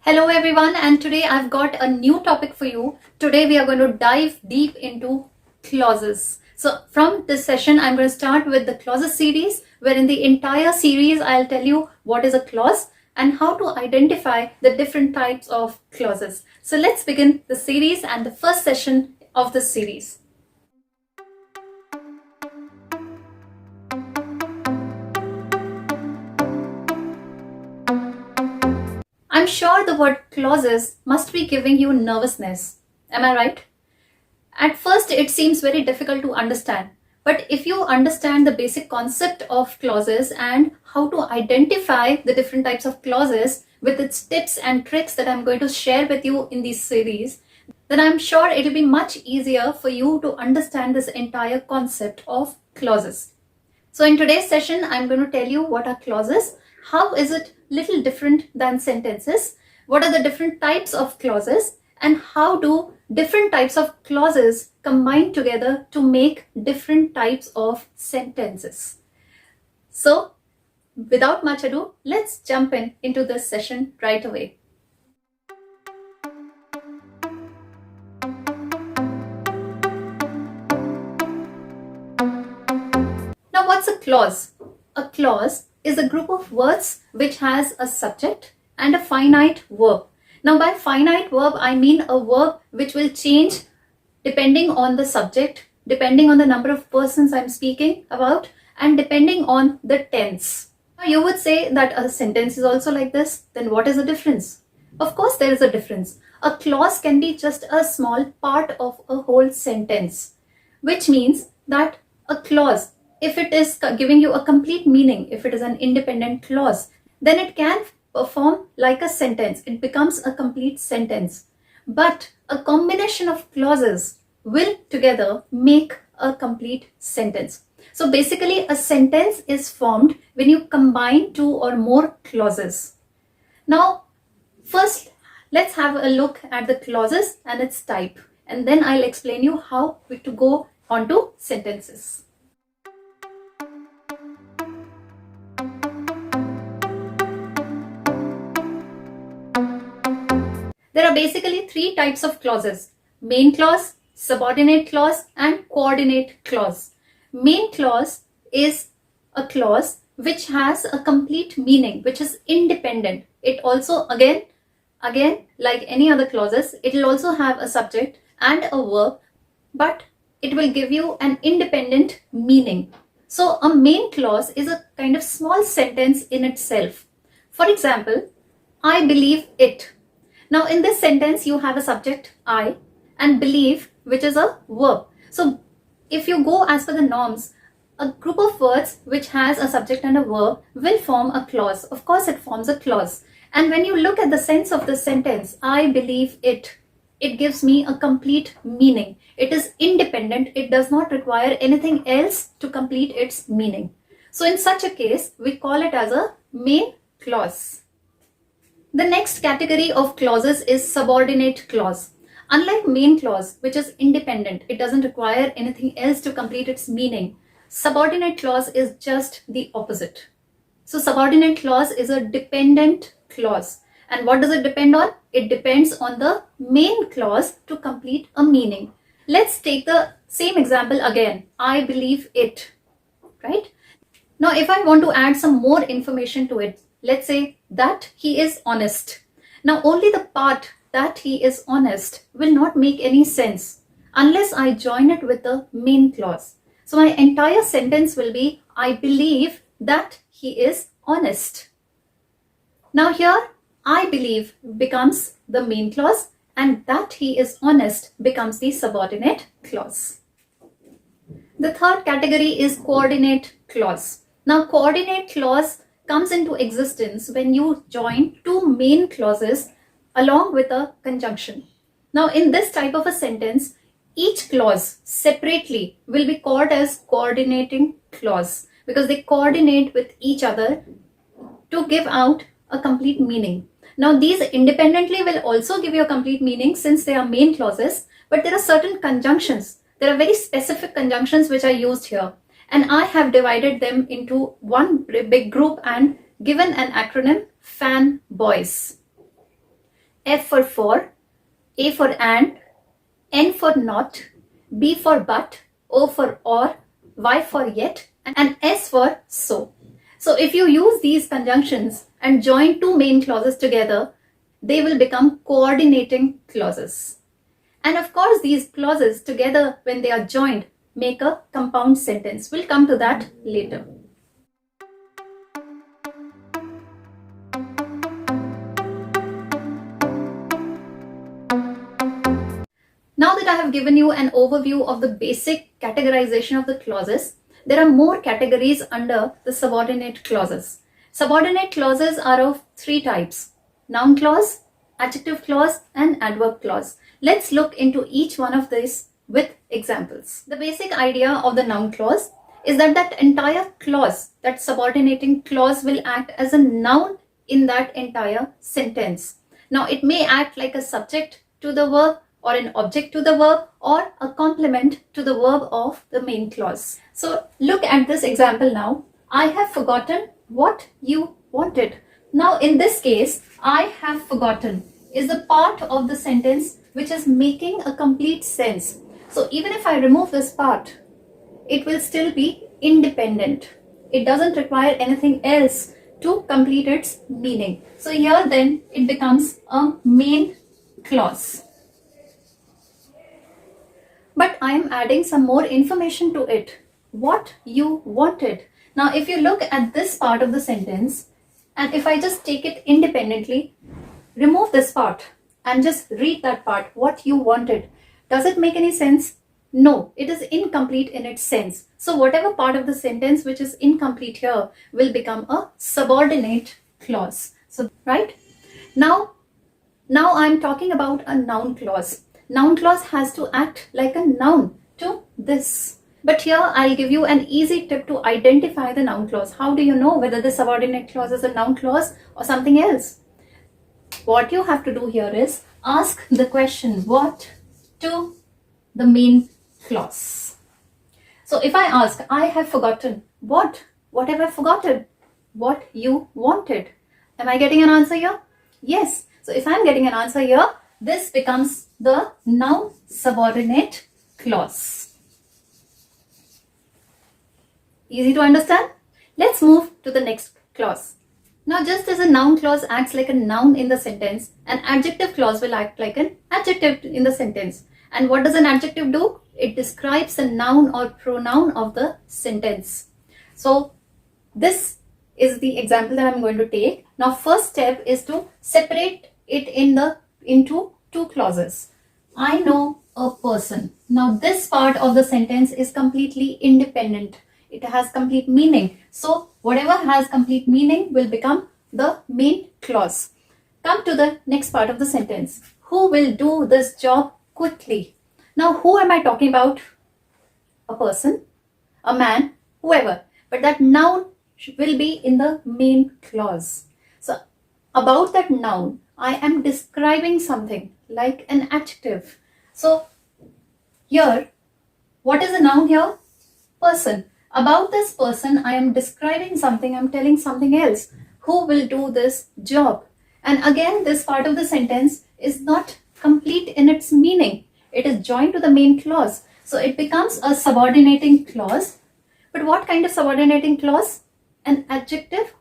Hello everyone, and today I've got a new topic for you. Today we are going to dive deep into clauses. So from this session I'm going to start with the clauses series, where in the entire series I'll tell you what is a clause and how to identify the different types of clauses. So let's begin the series and the first session of this series. I'm sure the word clauses must be giving you nervousness. Am I right? At first, it seems very difficult to understand. But if you understand the basic concept of clauses and how to identify the different types of clauses with its tips and tricks that I'm going to share with you in this series, then I'm sure it'll be much easier for you to understand this entire concept of clauses. So in today's session, I'm going to tell you what are clauses, how is it little different than sentences, what are the different types of clauses, and how do different types of clauses combine together to make different types of sentences. So without much ado, let's jump into this session right away. Now, what's a clause? A clause is a group of words which has a subject and a finite verb. Now, by finite verb, I mean a verb which will change depending on the subject, depending on the number of persons I'm speaking about, and depending on the tense. Now, you would say that a sentence is also like this. Then what is the difference? Of course, there is a difference. A clause can be just a small part of a whole sentence, which means that a clause, if it is giving you a complete meaning, if it is an independent clause, then it can perform like a sentence. It becomes a complete sentence. But a combination of clauses will together make a complete sentence. So basically, a sentence is formed when you combine two or more clauses. Now, first, let's have a look at the clauses and its type, and then I'll explain you how to go on to sentences. There are basically three types of clauses: main clause, subordinate clause, and coordinate clause. Main clause is a clause which has a complete meaning, which is independent. It also, again, like any other clauses, it will also have a subject and a verb, but it will give you an independent meaning. So a main clause is a kind of small sentence in itself. For example, I believe it. Now, in this sentence, you have a subject, I, and believe, which is a verb. So, if you go as per the norms, a group of words which has a subject and a verb will form a clause. Of course, it forms a clause. And when you look at the sense of the sentence, I believe it, it gives me a complete meaning. It is independent. It does not require anything else to complete its meaning. So, in such a case, we call it as a main clause. The next category of clauses is subordinate clause. Unlike main clause, which is independent, it doesn't require anything else to complete its meaning. Subordinate clause is just the opposite. So subordinate clause is a dependent clause. And what does it depend on? It depends on the main clause to complete a meaning. Let's take the same example again. I believe it, right? Now, if I want to add some more information to it, let's say that he is honest. Now, only the part that he is honest will not make any sense unless I join it with the main clause. So my entire sentence will be, I believe that he is honest. Now here, I believe becomes the main clause and that he is honest becomes the subordinate clause. The third category is coordinate clause. Now, coordinate clause comes into existence when you join two main clauses along with a conjunction. Now, in this type of a sentence, each clause separately will be called as coordinating clause because they coordinate with each other to give out a complete meaning. Now, these independently will also give you a complete meaning since they are main clauses, but there are certain conjunctions. There are very specific conjunctions which are used here. And I have divided them into one big group and given an acronym, FAN boys. F for, A for and, N for not, B for but, O for or, Y for yet, and S for so. So if you use these conjunctions and join two main clauses together, they will become coordinating clauses. And of course, these clauses together, when they are joined, make a compound sentence. We'll come to that later. Now that I have given you an overview of the basic categorization of the clauses, there are more categories under the subordinate clauses. Subordinate clauses are of three types: noun clause, adjective clause, and adverb clause. Let's look into each one of these with examples. The basic idea of the noun clause is that that entire clause, that subordinating clause, will act as a noun in that entire sentence. Now, it may act like a subject to the verb, or an object to the verb, or a complement to the verb of the main clause. So look at this example now. I have forgotten what you wanted. Now in this case, I have forgotten is the part of the sentence which is making a complete sense. So even if I remove this part, it will still be independent. It doesn't require anything else to complete its meaning. So here then it becomes a main clause. But I am adding some more information to it. What you wanted. Now, if you look at this part of the sentence, and if I just take it independently, remove this part and just read that part, what you wanted. Does it make any sense? No, it is incomplete in its sense. So whatever part of the sentence which is incomplete here will become a subordinate clause. So, right? Now I'm talking about a noun clause. Noun clause has to act like a noun to this. But here I'll give you an easy tip to identify the noun clause. How do you know whether the subordinate clause is a noun clause or something else? What you have to do here is ask the question what to the main clause. So if I ask, I have forgotten, what have I forgotten? What you wanted. Am I getting an answer here? Yes. So if I'm getting an answer here, this becomes the noun subordinate clause. Easy to understand? Let's move to the next clause. Now, just as a noun clause acts like a noun in the sentence, an adjective clause will act like an adjective in the sentence. And what does an adjective do? It describes the noun or pronoun of the sentence. So this is the example that I'm going to take. Now, first step is to separate it into two clauses. I know a person. Now this part of the sentence is completely independent. It has complete meaning. So whatever has complete meaning will become the main clause. Come to the next part of the sentence. Who will do this job quickly? Now who am I talking about? A person, a man, whoever. But that noun will be in the main clause. So about that noun, I am describing something like an adjective. So here, what is the noun here? Person. About this person, I am describing something, I am telling something else. Who will do this job? And again, this part of the sentence is not complete in its meaning. It is joined to the main clause. So it becomes a subordinating clause. But what kind of subordinating clause? An adjective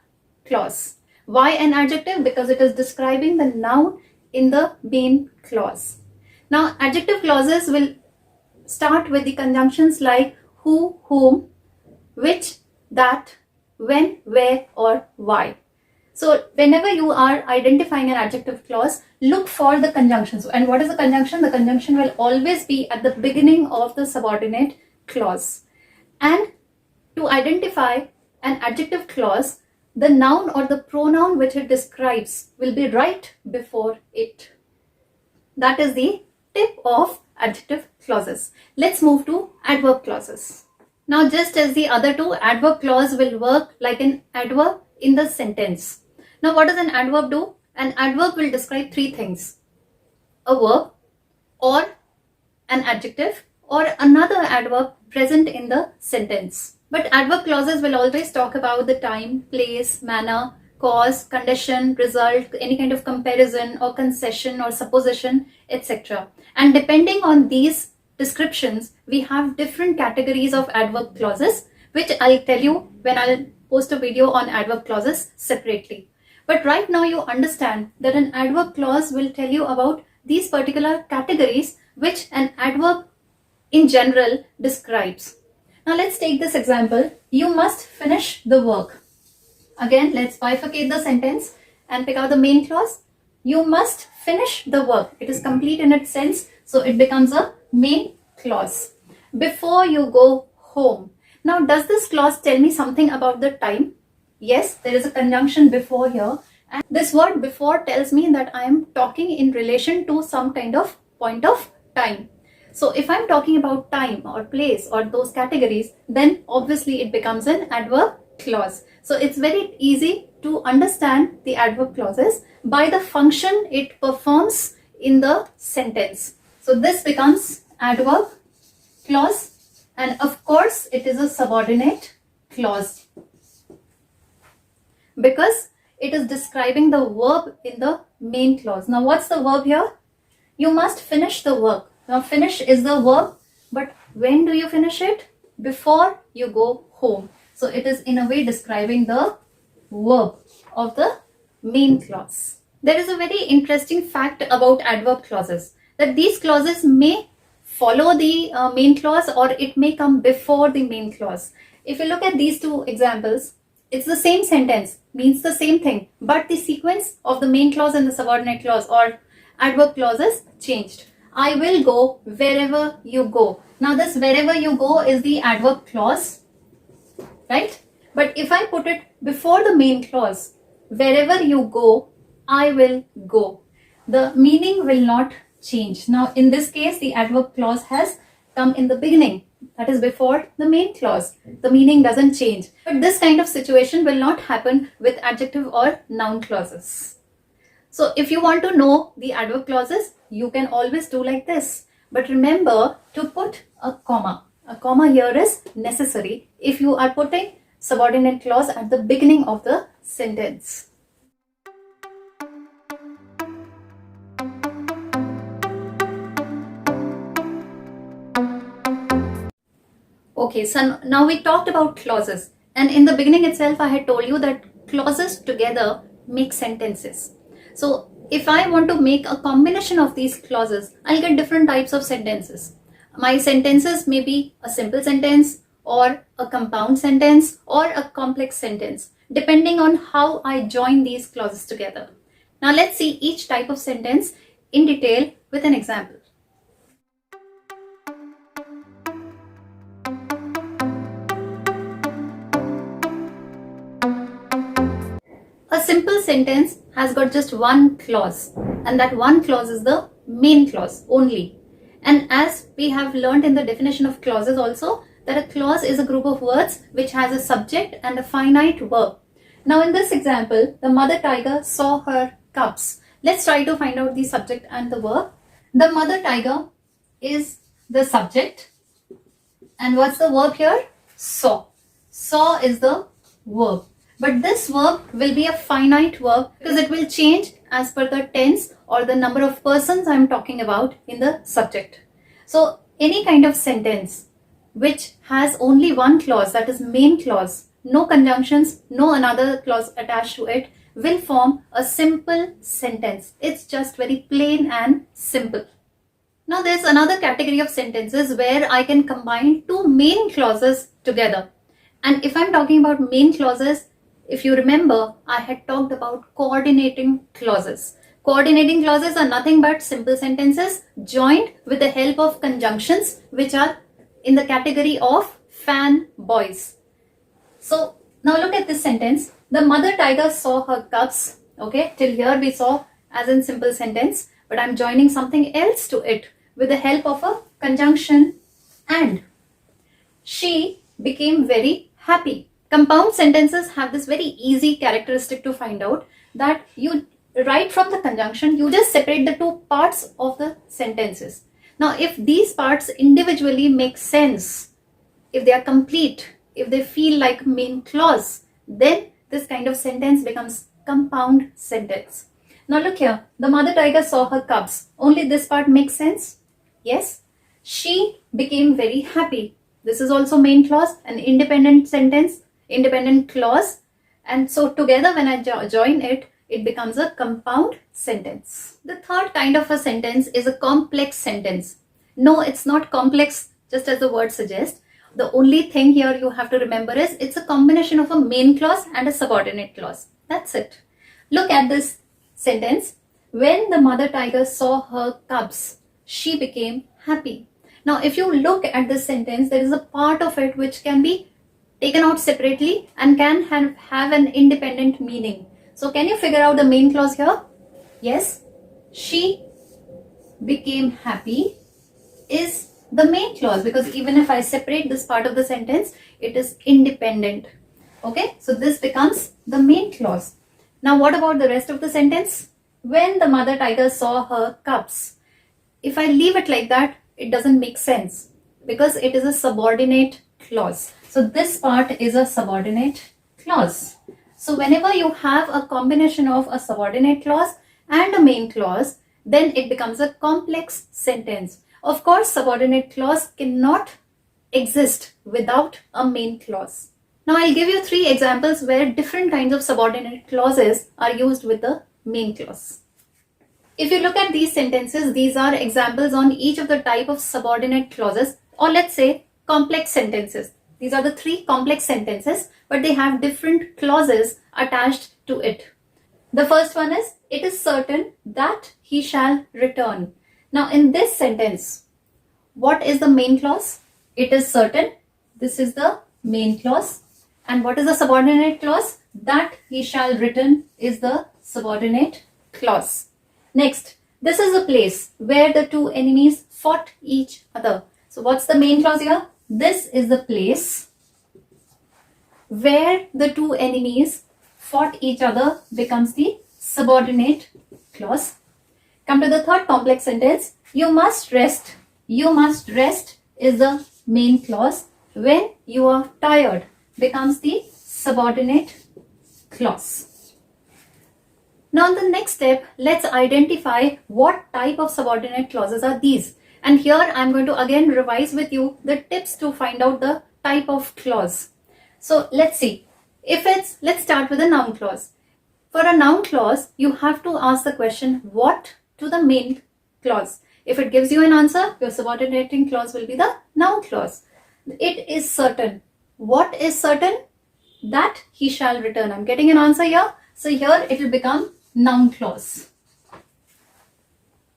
clause. Why an adjective? Because it is describing the noun in the main clause. Now, adjective clauses will start with the conjunctions like who, whom, which, that, when, where, or why. So whenever you are identifying an adjective clause, look for the conjunctions. And what is the conjunction? The conjunction will always be at the beginning of the subordinate clause. And to identify an adjective clause, the noun or the pronoun which it describes will be right before it. That is the tip of adjective clauses. Let's move to adverb clauses. Now, just as the other two, adverb clause will work like an adverb in the sentence. Now, what does an adverb do? An adverb will describe three things: a verb, or an adjective, or another adverb present in the sentence. But adverb clauses will always talk about the time, place, manner, cause, condition, result, any kind of comparison or concession or supposition, etc. And depending on these descriptions, we have different categories of adverb clauses, which I'll tell you when I'll post a video on adverb clauses separately. But right now you understand that an adverb clause will tell you about these particular categories which an adverb in general describes. Now let's take this example. You must finish the work. Again, let's bifurcate the sentence and pick out the main clause. You must finish the work. It is complete in its sense, so it becomes a main clause. Before you go home. Now, does this clause tell me something about the time? Yes, there is a conjunction before here. And this word before tells me that I am talking in relation to some kind of point of time. So if I'm talking about time or place or those categories, then obviously it becomes an adverb clause. So it's very easy to understand the adverb clauses by the function it performs in the sentence. So this becomes adverb clause, and of course it is a subordinate clause because it is describing the verb in the main clause. Now what's the verb here? You must finish the work. Now finish is the verb, but when do you finish it? Before you go home. So it is in a way describing the verb of the main clause. There is a very interesting fact about adverb clauses, that these clauses may follow the main clause or it may come before the main clause. If you look at these two examples, it's the same sentence, means the same thing, but the sequence of the main clause and the subordinate clause or adverb clauses changed. I will go wherever you go. Now this wherever you go is the adverb clause, right? But if I put it before the main clause, wherever you go, I will go, the meaning will not change. Now in this case, the adverb clause has come in the beginning, that is before the main clause. The meaning doesn't change. But this kind of situation will not happen with adjective or noun clauses. So if you want to know the adverb clauses, you can always do like this. But remember to put a comma. A comma here is necessary if you are putting subordinate clause at the beginning of the sentence. Okay, so now we talked about clauses, and in the beginning itself I had told you that clauses together make sentences. So if I want to make a combination of these clauses, I'll get different types of sentences. My sentences may be a simple sentence or a compound sentence or a complex sentence, depending on how I join these clauses together. Now let's see each type of sentence in detail with an example. A simple sentence has got just one clause, and that one clause is the main clause only. And as we have learned in the definition of clauses also, that a clause is a group of words which has a subject and a finite verb. Now in this example, the mother tiger saw her cubs. Let's try to find out the subject and the verb. The mother tiger is the subject, and what's the verb here? Saw. Saw is the verb. But this verb will be a finite verb because it will change as per the tense or the number of persons I'm talking about in the subject. So any kind of sentence which has only one clause, that is main clause, no conjunctions, no another clause attached to it, will form a simple sentence. It's just very plain and simple. Now there's another category of sentences where I can combine two main clauses together. And if I'm talking about main clauses, if you remember, I had talked about coordinating clauses. Coordinating clauses are nothing but simple sentences joined with the help of conjunctions which are in the category of fan boys. So now look at this sentence. The mother tiger saw her cubs. Okay, till here we saw as in simple sentence, but I'm joining something else to it with the help of a conjunction and. She became very happy. Compound sentences have this very easy characteristic to find out, that you right from the conjunction, you just separate the two parts of the sentences. Now, if these parts individually make sense, if they are complete, if they feel like main clause, then this kind of sentence becomes compound sentence. Now look here, the mother tiger saw her cubs. Only this part makes sense? Yes. She became very happy. This is also main clause, an independent sentence, independent clause. And so together when I join it, it becomes a compound sentence. The third kind of a sentence is a complex sentence. No, it's not complex, just as the word suggests. The only thing here you have to remember is it's a combination of a main clause and a subordinate clause. That's it. Look at this sentence. When the mother tiger saw her cubs, she became happy. Now, if you look at this sentence, there is a part of it which can be taken out separately and can have an independent meaning. So, can you figure out the main clause here? Yes, she became happy is the main clause, because even if I separate this part of the sentence, it is independent. Okay, so this becomes the main clause. Now, what about the rest of the sentence? When the mother tiger saw her cubs. If I leave it like that, it doesn't make sense because it is a subordinate clause. So this part is a subordinate clause. So whenever you have a combination of a subordinate clause and a main clause, then it becomes a complex sentence. Of course, subordinate clause cannot exist without a main clause. Now I'll give you 3 examples where different kinds of subordinate clauses are used with the main clause. If you look at these sentences, these are examples on each of the type of subordinate clauses, or let's say complex sentences. These are the 3 complex sentences, but they have different clauses attached to it. The first one is, it is certain that he shall return. Now in this sentence, what is the main clause? It is certain. This is the main clause. And what is the subordinate clause? That he shall return is the subordinate clause. Next, this is a place where the 2 enemies fought each other. So what's the main clause here? This is the place where the 2 enemies fought each other becomes the subordinate clause. Come to the third complex sentence. You must rest. You must rest is the main clause. When you are tired becomes the subordinate clause. Now in the next step, let's identify what type of subordinate clauses are these. And here I'm going to again revise with you the tips to find out the type of clause. So let's see. Let's start with a noun clause. For a noun clause, you have to ask the question what to the main clause. If it gives you an answer, your subordinating clause will be the noun clause. It is certain. What is certain? That he shall return. I'm getting an answer here. So here it will become noun clause.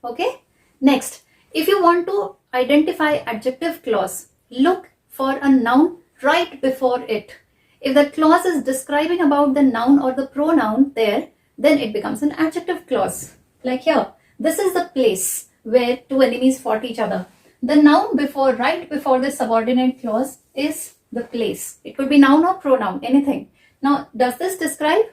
Okay. Next, if you want to identify adjective clause, look for a noun right before it. If the clause is describing about the noun or the pronoun there, then it becomes an adjective clause. Like here, this is the place where 2 enemies fought each other. The noun right before the subordinate clause is the place. It could be noun or pronoun, anything. Now, does this describe?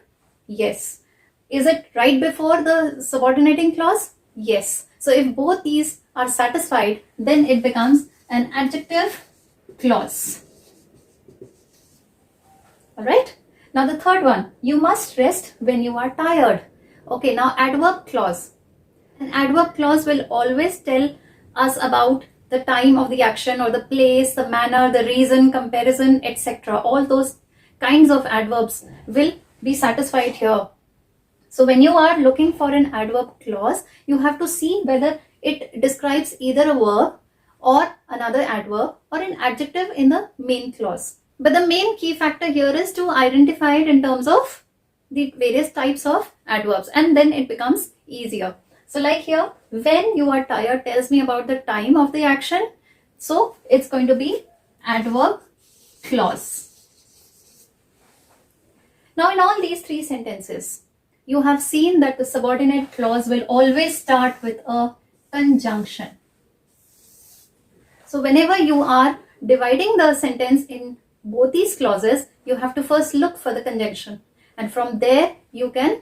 Yes. Is it right before the subordinating clause? Yes. So if both these are satisfied, then it becomes an adjective clause. Alright. Now the third one, you must rest when you are tired. Okay, now adverb clause. An adverb clause will always tell us about the time of the action or the place, the manner, the reason, comparison, etc. All those kinds of adverbs will be satisfied here. So when you are looking for an adverb clause, you have to see whether it describes either a verb or another adverb or an adjective in the main clause. But the main key factor here is to identify it in terms of the various types of adverbs, and then it becomes easier. So like here, when you are tired tells me about the time of the action. So it's going to be adverb clause. Now in all these 3 sentences, you have seen that the subordinate clause will always start with a conjunction. So whenever you are dividing the sentence in both these clauses, you have to first look for the conjunction. And from there, you can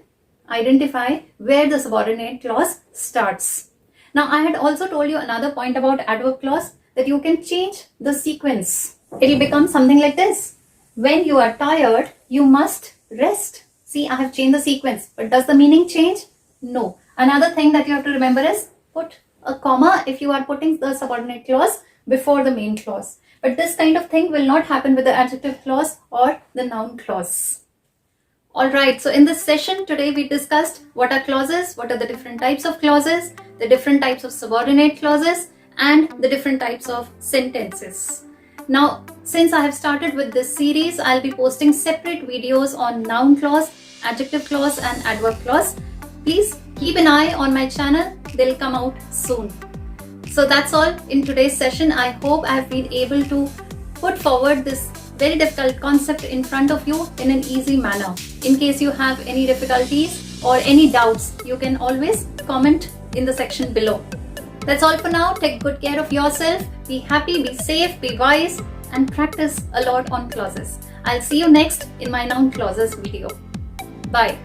identify where the subordinate clause starts. Now, I had also told you another point about adverb clause, that you can change the sequence. It will become something like this. When you are tired, you must rest. See, I have changed the sequence, but does the meaning change? No. Another thing that you have to remember is put a comma if you are putting the subordinate clause before the main clause. But this kind of thing will not happen with the adjective clause or the noun clause. Alright, so in this session today we discussed what are clauses, what are the different types of clauses, the different types of subordinate clauses, and the different types of sentences. Now, since I have started with this series, I'll be posting separate videos on noun clause, adjective clause, and adverb clause. Please keep an eye on my channel, they'll come out soon. So that's all in today's session. I hope I have been able to put forward this very difficult concept in front of you in an easy manner. In case you have any difficulties or any doubts, you can always comment in the section below. That's all for now. Take good care of yourself. Be happy, be safe, be wise, and practice a lot on clauses. I'll see you next in my noun clauses video. Bye.